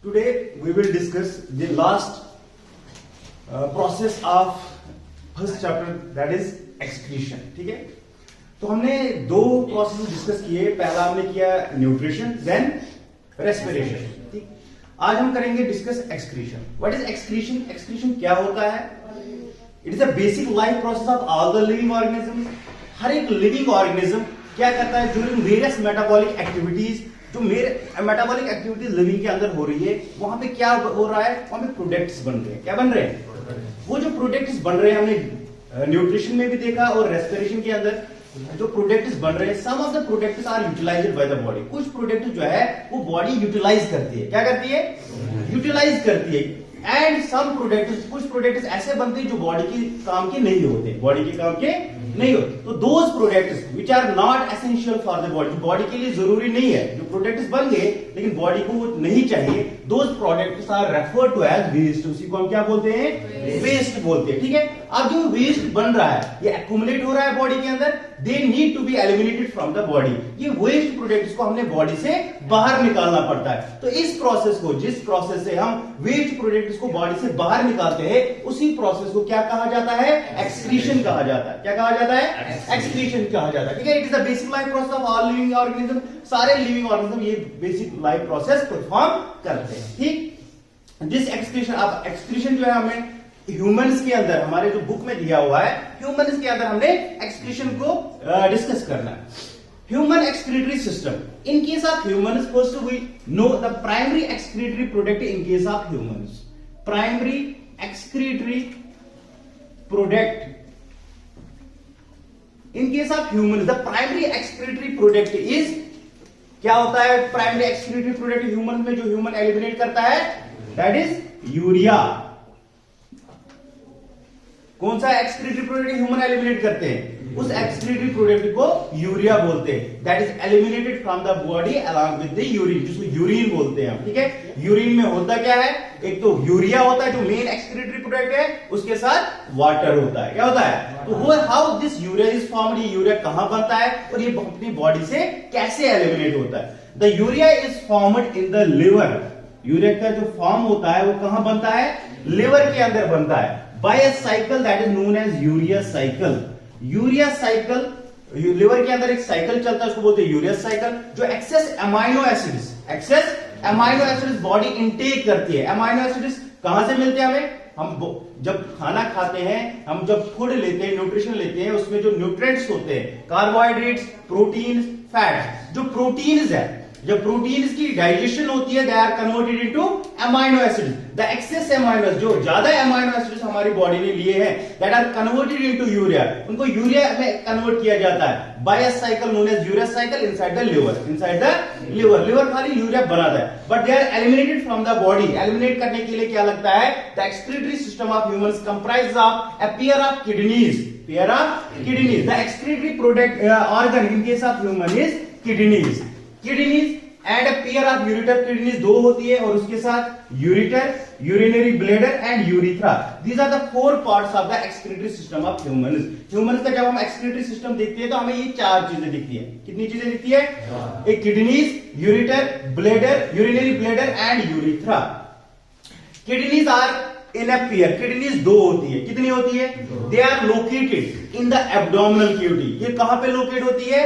Today we will discuss the last process of first chapter, that is excretion. ठीक है, तो हमने दो प्रोसेस डिस्कस किए. पहला हमने किया न्यूट्रिशन, देन रेस्पिरेशन. ठीक, आज हम करेंगे discuss excretion. What is excretion? Excretion क्या होता है? It is a basic life process of all the living organism. हर एक लिविंग ऑर्गेनिज्म क्या करता है ड्यूरिंग वेरियस मेटाबॉलिक एक्टिविटीज. जो मेरे मेटाबॉलिक एक्टिविटीज लिविंग के अंदर हो रही है, वहां पे क्या हो रहा है? वहां पे प्रोडक्ट्स बन रहे हैं. क्या बन रहे हैं? वो जो प्रोडक्ट्स बन रहे हैं हमने न्यूट्रिशन में भी देखा और रेस्पिरेशन के अंदर जो प्रोडक्ट्स बन रहे हैं, some of the products are utilized by the body. कुछ प्रोडक्ट जो है वो बॉडी यूटिलाइज करती है. क्या करती है? यूटिलाइज करती है. एंड सम प्रोडक्ट्स, कुछ प्रोडक्ट्स ऐसे बनते हैं जो बॉडी के काम के नहीं होते, बॉडी के काम के नहीं होते. तो those products which are not essential for the body, body के लिए जरूरी नहीं है, जो प्रोडक्ट्स बन गए लेकिन बॉडी को वो नहीं चाहिए, those products are referred to as waste. उसी को हम क्या बोलते हैं? वेस्ट बोलते हैं. ठीक है, अब जो वेस्ट बन रहा है ये एक्यूमुलेट हो रहा है बॉडी के अंदर, they need to be eliminated from the body. ये वेस्ट प्रोडक्ट्स को हमने बॉडी से बाहर निकालना पड़ता है. तो इस प्रोसेस को, जिस प्रोसेस से हम वेस्ट प्रोडक्ट्स को बॉडी से बाहर निकालते हैं, उसी प्रोसेस को क्या कहा जाता है? एक्सक्रीशन कहा जाता है. क्या कहा जाता है? एक्सक्रीशन कहा जाता है. ठीक है, it is the basic life process of all living organism. सारे लिविंग ऑर्गेनिज्म ये बेसिक लाइफ प्रोसेस परफॉर्म करते हैं. ठीक, दिस एक्सक्रीशन, अब एक्सक्रीशन जो है हमें ह्यूमंस के अंदर, हमारे जो बुक में दिया हुआ है, ह्यूमंस के अंदर हमने एक्सक्रीशन को डिस्कस करना है. Human excretory system. In case of humans, first we know the primary excretory product in case of humans. Primary excretory product in case of humans, the primary excretory product is, क्या होता है primary excretory product human में जो human eliminate करता है? That is urea. कौन सा excretory product human eliminate करते हैं? उस एक्सक्रीटरी प्रोडक्ट को यूरिया बोलते हैं. That is eliminated from the body along with the urine, जिसको यूरिन बोलते हैं हम. ठीक है, यूरिन में होता क्या है? एक तो यूरिया होता है जो मेन एक्सक्रीटरी प्रोडक्ट है, उसके साथ वाटर होता है. क्या होता है? तो वो how this urea is formed, ये यूरिया कहां बनता है और ये अपनी बॉडी से कैसे एलिमिनेट होता है? The urea is formed in the liver. Urea का जो फॉर्म होता है वो कहां बनता है? लिवर के अंदर बनता है. By a cycle that is known as urea cycle. Urea cycle, liver के अंदर एक साइकिल चलता है, उसको बोलते हैं यूरिया साइकिल, जो excess amino acids body intake करती है. अमाइनो एसिड्स कहां से मिलते हैं हमें? हम जब खाना खाते हैं, हम जब फूड लेते हैं, न्यूट्रिशन लेते हैं, उसमें जो न्यूट्रिएंट्स होते हैं, कार्बोहाइड्रेट्स, प्रोटीन्स, फैट्स. जो प्रोटीन्स है, जब प्रोटीन्स की डाइजेशन होती है, they are converted into amino acids. The excess amino, जो ज्यादा अमाइनो एसिड्स हमारी बॉडी ने लिए हैं, that are converted into urea, उनको यूरिया में कन्वर्ट किया जाता है by a cycle known as urea cycle inside the liver. Inside the liver खाली यूरिया बनाता है, but they are eliminated from the body. Eliminate करने के लिए क्या लगता है? The excretory system of humans comprise of a pair of kidneys. The excretory product organ in case of human is kidneys. And a pair of ureter. Kidneys दो होती है और उसके साथ ureter, urinary bladder and urethra. These are the four parts of the excretory system of humans. Humans का जब हम excretory system देखते हैं तो हमें ये चार चीजें दिखती है. कितनी चीजें दिखती है? एक kidneys, ureter, bladder, urinary bladder and urethra. Kidneys are in a pair. Kidneys दो होती है. कितनी होती है? They are located in the abdominal cavity. ये कहां पे लोकेट होती है?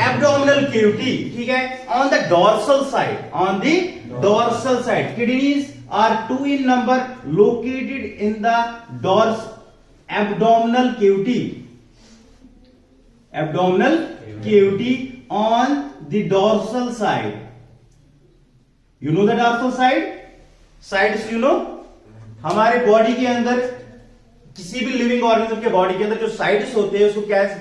Abdominal cavity. ठीक है, on the dorsal side. On the dorsal side kidneys are 2 in number located in the abdominal cavity on the dorsal side. You know the dorsal side? Sides you know? हमारे body के अंदर, किसी भी living organism के body के अंदर जो sides होते हैं उसको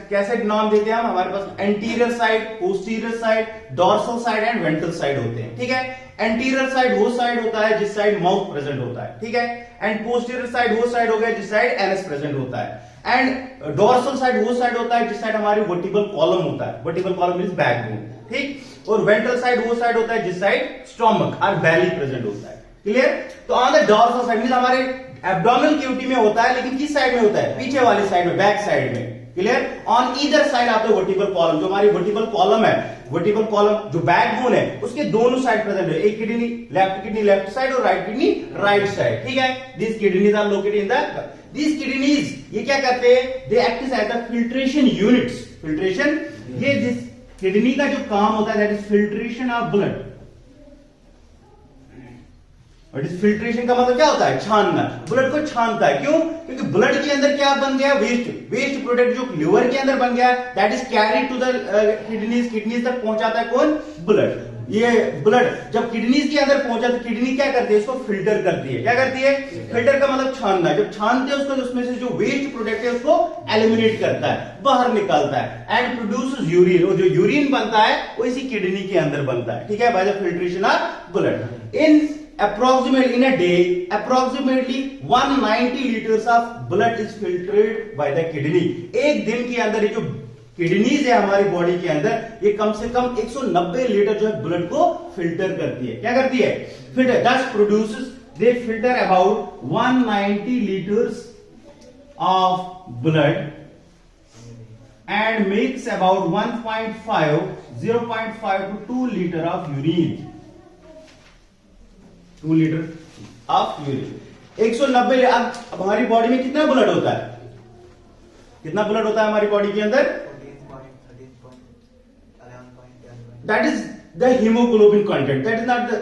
कैसे नाम देते हैं हम? हमारे पास anterior side, posterior side, dorsal side and ventral side होते हैं. ठीक है, एंटीरियर साइड वो साइड होता है जिस साइड माउथ प्रेजेंट होता है. ठीक है, एंड पोस्टीरियर साइड वो साइड हो गया जिस साइड एनस प्रेजेंट होता है. एंड डोर्सल साइड वो साइड होता है जिस साइड हमारी वर्टिब्रल कॉलम होता है. Vertebral column means backbone. ठीक, और वेंट्रल साइड वो साइड होता है जिस साइड स्टोमक और बेली प्रेजेंट होता है. क्लियर? तो on the dorsal side means हमारे एब्डोमिनल कैविटी में होता है, लेकिन किस साइड में होता है? पीछे वाली साइड में, बैक साइड में. Clear? On either side of the vertebral column, जो हमारी वर्टिब्रल कॉलम है वर्टिकल कॉलम जो बैकबोन है उसके दोनों साइड प्रेजेंट है, एक किडनी लेफ्ट साइड और राइट किडनी राइट साइड, ठीक है। This kidneys are located in the this kidneys, ये क्या करते हैं, they act as the filtration units. Filtration, ये जिस किडनी का जो काम होता है that is filtration of blood. और इस फिल्ट्रेशन का मतलब क्या होता है, छानना, ब्लड को छानता है। क्यों? क्योंकि ब्लड के अंदर क्या बन गया, वेस्ट प्रोडक्ट जो लिवर के अंदर बन गया, that is carried to the kidneys तक पहुंचाता है कौन, ब्लड। ये ब्लड जब किडनीज के अंदर पहुंचा तो किडनी क्या करती है, इसको फिल्टर करती है। क्या करती है, फिल्टर का मतलब छानना। जब छानते हैं उसको, उसमें से जो वेस्ट प्रोडक्ट है उसको एलिमिनेट करता है, बाहर निकालता है, एंड प्रोड्यूसेस यूरिन। और जो यूरिन बनता है वो इसी किडनी के अंदर बनता है, ठीक है, by the filtration of blood. In approximately in a day approximately 190 liters of blood is filtered by the kidney। एक दिन के अंदर ये जो किडनीज है हमारी बॉडी के अंदर, ये कम से कम 190 लीटर जो है ब्लड को फिल्टर करती है। क्या करती है, filter. thus produces they filter about 190 liters of blood and makes about 0.5 to 2 liter of urine। 2 litre of urine. 190। अब हमारी बॉडी में कितना ब्लड होता है, कितना ब्लड होता है हमारी बॉडी के अंदर, that is the haemoglobin content, that is not the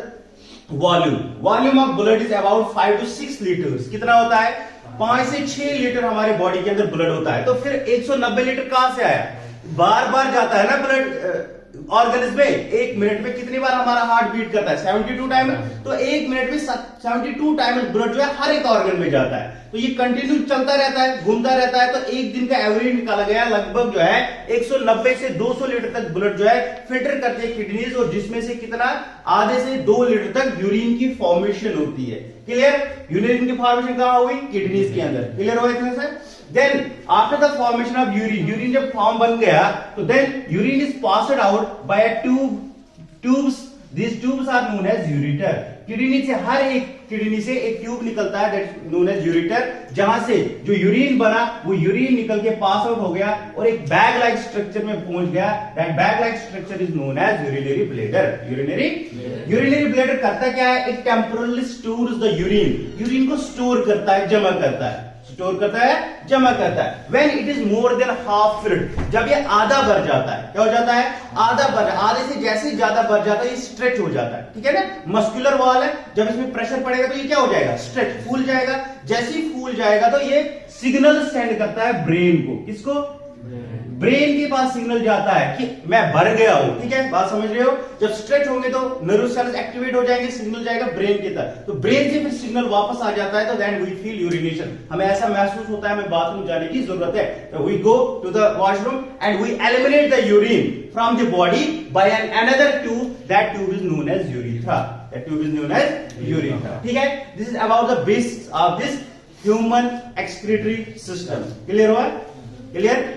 volume. Volume of blood is about 5 to 6 litres. कितना होता है, 5 से 6 लीटर हमारे बॉडी के अंदर ब्लड होता है। तो फिर 190 लीटर कहां से आया, बार बार जाता है ना ब्लड ऑर्गन्स में। एक मिनट में कितनी बार हमारा हार्ट बीट करता है, 72 टाइम। तो एक मिनट में 72 टाइम ब्लड जो है हर एक ऑर्गन में जाता है। तो ये कंटिन्यू चलता रहता है, घूमता रहता है। तो एक दिन का एवरेज निकाला गया, लगभग जो है 190 से 200 लीटर तक ब्लड जो है फिल्टर करती है किडनीज, और जिसमें से कितना, आधे से 2 लीटर तक यूरिन की फॉर्मेशन होती है। क्लियर, यूरिन की फॉर्मेशन कहां हुई, किडनीज के अंदर। क्लियर हो इतना sir. Then after the formation of urine जब फॉर्म बन गया तो then urine is passed out by a tubes। These tubes are known as ureter। Kidney से हर एक किडनी से एक ट्यूब निकलता है, that is known as ureter, जहां से जो यूरिन बना वो यूरिन निकल के पास आउट हो गया और एक बैग लाइक स्ट्रक्चर में पहुंच गया। That bag like structure is known as urinary bladder। urinary bladder करता क्या है, it temporarily stores the urine। Urine को स्टोर करता है, जमा करता है, स्टोर करता है, जमा करता है। When it is more than half filled, जब ये आधा भर जाता है, क्या हो जाता है, आधा भर, आधे से जैसे ज्यादा भर जाता है ये स्ट्रेच हो जाता है, ठीक है ना। मस्कुलर वॉल है, जब इसमें प्रेशर पड़ेगा तो ये क्या हो जाएगा, स्ट्रेच, फूल जाएगा। जैसे ही फूल जाएगा तो ये सिग्नल सेंड करता है ब्रेन को। किसको, ब्रेन के पास सिग्नल जाता है कि मैं भर गया हूं, ठीक है, बात समझ रहे हो। जब स्ट्रेच होंगे तो नर्व सेल्स एक्टिवेट हो जाएंगे, सिग्नल जाएगा ब्रेन की तरफ, तो ब्रेन से फिर सिग्नल वापस आ जाता है। तो देन वी फील यूरिनेशन, हमें ऐसा महसूस होता है हमें बाथरूम जाने की जरूरत है। तो we go to the washroom and we eliminate the urine from the body by an another tube, that tube is known as urethra. That tube is known as urethra, ठीक है। This is about the basics of this human excretory system. Clear हुआ, clear.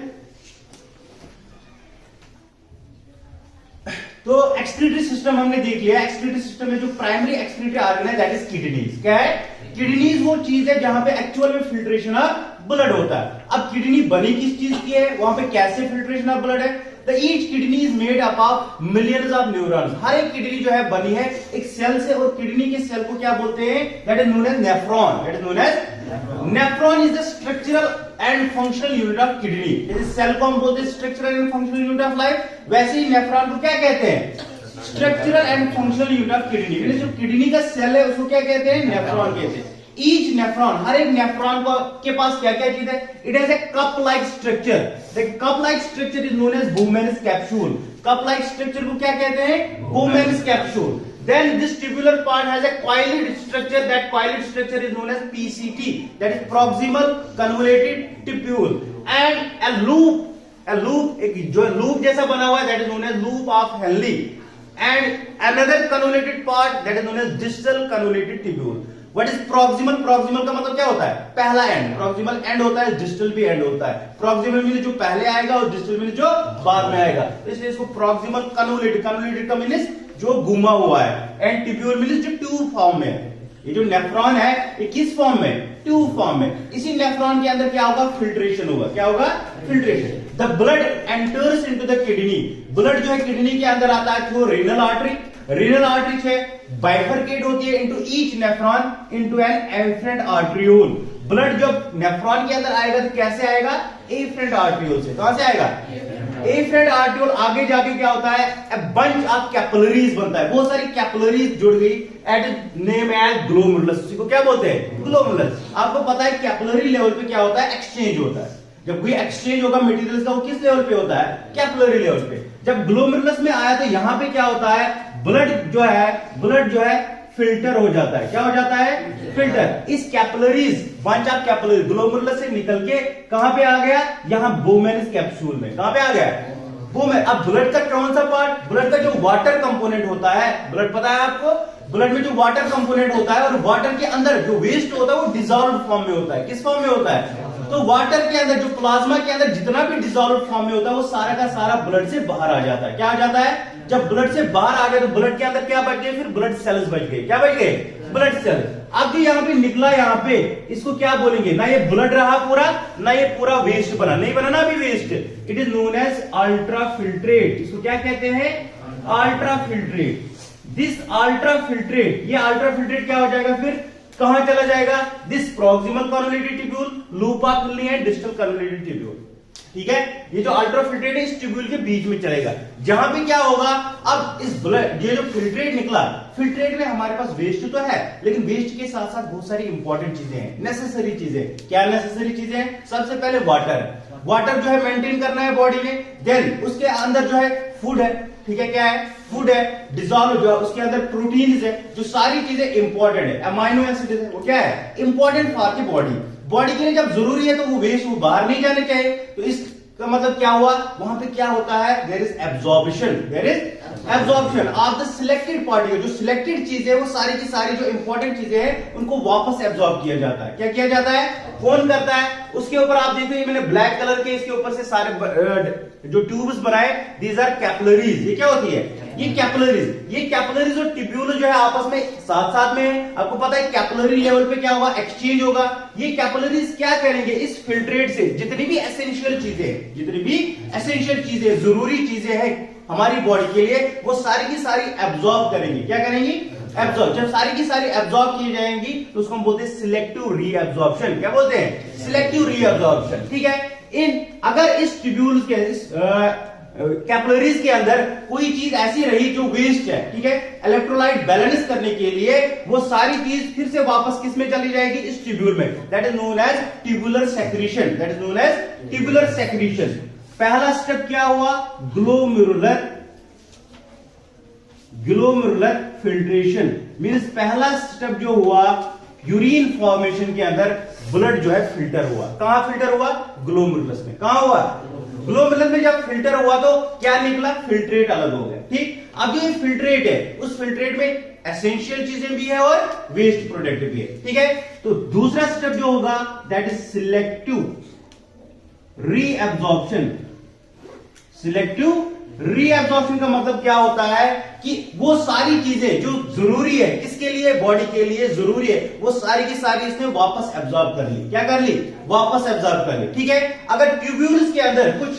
तो excretory system हमने देख लिया। Excretory system में जो primary excretory organ है दैट इज किडनीज। क्या है, किडनीज वो चीज है जहां पे एक्चुअल में फिल्ट्रेशन ऑफ ब्लड होता है। अब किडनी बनी किस चीज की है, वहां पे कैसे फिल्ट्रेशन ऑफ ब्लड है। The each kidney is made up of millions of neurons. हर एक किडनी जो है बनी है एक सेल से, और किडनी के सेल को क्या बोलते हैं, that is known as nephron. That is known as nephron is the structural and functional unit of kidney. जैसे सेल को हम बोलते हैं structural and functional unit of life, वैसे ही नेफ्रॉन को क्या कहते हैं, structural and functional unit of kidney. जो किडनी का सेल है उसको क्या कहते हैं, नेफ्रॉन कहते हैं। ईच नेफ्रॉन, हर एक नेफ्रॉन के पास क्या क्या चीज है, it has a cup like structure. The cup like structure is known as Bowman's capsule. Cup like structure को क्या कहते हैं, Bowman's capsule. Then this tubular part has a coiled structure. That coiled structure is known as PCT. That is proximal convoluted tubule. And a loop एक जो loop जैसा बना हुआ है that is known as loop of Henle. And another convoluted part that is known as distal convoluted tubule. What is proximal? Proximal का मतलब क्या होता है, पहला एंड। proximal एंड होता है, distal भी एंड होता है। proximal मीन जो पहले आएगा और distal मीन जो बाद में आएगा, इसलिए इसको proximal convoluted का मीन जो घुमा हुआ है, एंड ट्यूब्यूल मीन जो ट्यूब फॉर्म में है। ये जो नेफ्रॉन है ये किस फॉर्म में, ट्यूब फॉर्म में। इसी नेफ्रॉन के अंदर क्या होगा, फिल्ट्रेशन होगा। क्या होगा, filtration. The blood enters into the kidney, blood जो है किडनी के अंदर आता है through renal artery. Renal artery है बाइफरकेट होती है into each nephron into an afferent arteriole. Blood जब नेफ्रॉन के अंदर आएगा तो कैसे आएगा, एफरेंट आर्ट्रियोल से। कहां से आएगा, एफरेंट आर्ट्रियोल। आगे जाके क्या होता है, ए बंच ऑफ कैपिलरीज बनता है, बहुत सारी कैपिलरीज जुड़ गई एट नेम एज ग्लोमेरुलस। उसी को क्या बोलते हैं, ग्लोमेरुलस। आपको पता है कैपिलरी लेवल पे क्या होता है, एक्सचेंज होता है। जब कोई एक्सचेंज होगा मटेरियल्स का, वो किस लेवल पे होता है, कैपिलरी लेवल पे। जब ग्लोमेरुलस में आया तो यहां पे क्या होता है, ब्लड जो है फिल्टर हो जाता है। क्या हो जाता है, फिल्टर। इस capillaries, bunch of capillary glomerulus से निकल के कहां पे आ गया, यहां बोमेनस कैप्सूल में। कहां पे आ गया, बोमेन। अब ब्लड का कौन सा पार्ट, ब्लड का जो वाटर कंपोनेंट होता है, ब्लड पता है आपको, ब्लड में जो वाटर कंपोनेंट होता है और वाटर के अंदर जो वेस्ट होता है वो डिसॉल्व फॉर्म में होता है। किस फॉर्म में होता है, तो वाटर के अंदर जो प्लाज्मा के अंदर जितना भी डिसॉल्व फॉर्म में होता है वो सारा का सारा ब्लड से बाहर आ जाता है। क्या आ जाता है, जब ब्लड से बाहर आ गया तो ब्लड के अंदर क्या बच गए, फिर ब्लड सेल्स बच गए। क्या बच गए, ब्लड सेल। अब जो यहाँ पे निकला, यहाँ पे इसको क्या बोलेंगे, ना ये ब्लड रहा पूरा, ना ये पूरा वेस्ट बना, नहीं बना ना अभी waste. It is known as ultra filtrate. इसको क्या कहते हैं, ultra filtrate. This ultra filtrate, ये अल्ट्रा फिल्ट्रेट क्या हो जाएगा, फिर कहां चला जाएगा, this proximal convoluted tubule, loop of kidney and distal convoluted tubule. ठीक है, ये जो अल्ट्रा फिल्ट्रेट है इस ट्यूब्यूल के बीच में चलेगा, जहां पे क्या होगा, अब इस ब्लड, ये जो फिल्ट्रेट निकला, फिल्ट्रेट में हमारे पास वेस्ट तो है, लेकिन वेस्ट के साथ साथ बहुत सारी इंपॉर्टेंट चीजें हैं, नेसेसरी चीजें। क्या नेसेसरी चीजें हैं, सबसे पहले वाटर। वाटर जो है मेंटेन करना है बॉडी में। देन उसके अंदर जो है फूड है, ठीक है, क्या है, फूड है। डिसॉल्व जो है उसके अंदर प्रोटीन्स है, जो सारी चीजें इंपॉर्टेंट है। अमाइनो एसिड है, वो क्या है, important for the body. Body के लिए जब जरूरी है तो वो वेस्ट, वो बाहर नहीं जाने चाहिए। तो इसका मतलब क्या हुआ, वहां पे क्या होता है, there is absorption, there is absorption of the selected particle. जो सिलेक्टेड चीजें, वो सारी की सारी जो इंपॉर्टेंट चीजें हैं उनको वापस एब्जॉर्ब किया जाता है। क्या किया जाता है, कौन करता है। उसके ऊपर आप देखिए, मैंने ब्लैक कलर के इसके ऊपर से सारे जो ट्यूब्स बनाए, दीज आर कैपिलरीज। ये क्या होती है, ये कैपिलरीज। ये कैपिलरीज और ट्यूब्यूल जो है आपस में साथ साथ में, आपको पता है कैपिलरी लेवल पे क्या होगा, एक्सचेंज होगा। ये कैपिलरीज क्या करेंगे, इस फिल्ट्रेट से जितनी भी एसेंशियल चीजें, जितनी भी एसेंशियल चीजें, जरूरी चीजें हैं हमारी बॉडी के लिए, वो सारी की सारी एब्जॉर्ब करेंगी। क्या करेंगी, एब्जॉर्ब। जब सारी की सारी एब्जॉर्ब की जाएंगी तो उसको हम बोलते हैं सिलेक्टिव रीएब्जॉर्प्शन। क्या बोलते हैं, सिलेक्टिव रीएब्जॉर्प्शन। ठीक है, अगर इस ट्यूब्यूल्स के, इस कैपिलरीज के अंदर कोई चीज ऐसी रही जो वेस्ट है, ठीक है, इलेक्ट्रोलाइट बैलेंस करने के लिए वो सारी चीज फिर से वापस किस में चली जाएगी, इस ट्यूब्यूल में। That is known as tubular secretion. That is known as tubular secretion. पहला स्टेप क्या हुआ, ग्लोमेरुलर फिल्ट्रेशन। मींस पहला स्टेप जो हुआ, यूरिन फॉर्मेशन के अंदर ब्लड जो है फिल्टर हुआ। कहां फिल्टर हुआ, ग्लोमेरुलस में। कहां हुआ, ग्लोमेरुलस में। जब फिल्टर हुआ तो क्या निकला, फिल्ट्रेट अलग हो गया। ठीक, अब जो ये फिल्ट्रेट है, उस फिल्ट्रेट में एसेंशियल चीजें भी है और वेस्ट प्रोडक्ट भी है। ठीक है, तो दूसरा स्टेप जो होगा, that is selective reabsorption. Selective reabsorption का मतलब क्या होता है कि वो सारी चीजें जो जरूरी है, किसके लिए, बॉडी के लिए जरूरी है, वो सारी की सारी इसने वापस एब्जॉर्ब कर ली। क्या कर ली, वापस एब्जॉर्ब कर ली। ठीक है, अगर ट्यूब्यूल्स के अंदर कुछ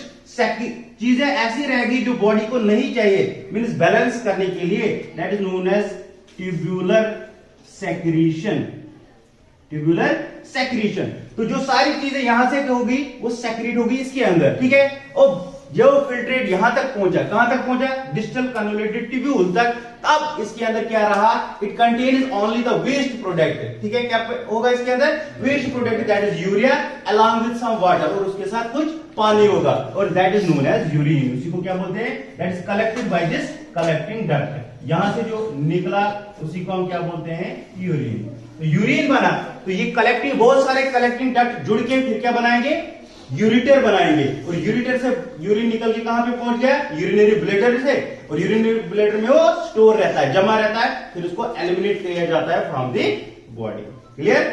चीजें ऐसी रहेगी जो बॉडी को नहीं चाहिए, मींस बैलेंस करने के लिए, that is known as tubular secretion. Tubular secretion. तो जो सारी चीजें यहां से होगी वो सेक्रीट होगी इसके अंदर। ठीक है, और जो फिल्ट्रेट यहां तक पहुंचा, कहां तक पहुंचा, डिस्टल कन्वोल्यूटेड ट्यूब्यूल तक। अब इसके अंदर क्या रहा, it contains only the waste product. ठीक है, क्या होगा इसके अंदर, waste product, that is urea along with some water, और उसके साथ कुछ पानी होगा, और that is known as urine. उसी को क्या बोलते हैं, that is collected by this collecting duct. यहां से जो निकला उसी को हम क्या बोलते हैं, यूरिन। तो यूरिन बना, तो ये कलेक्टिंग, बहुत सारे कलेक्टिंग डक्ट जुड़ के फिर क्या बनाएंगे, यूरिटर बनाएंगे, और यूरिटर से यूरिन निकल के कहां पे पहुंच गया, यूरिनरी ब्लैडर से, और यूरिनरी ब्लैडर में वो स्टोर रहता है, जमा रहता है, फिर उसको एलिमिनेट किया जाता है फ्रॉम द बॉडी। क्लियर।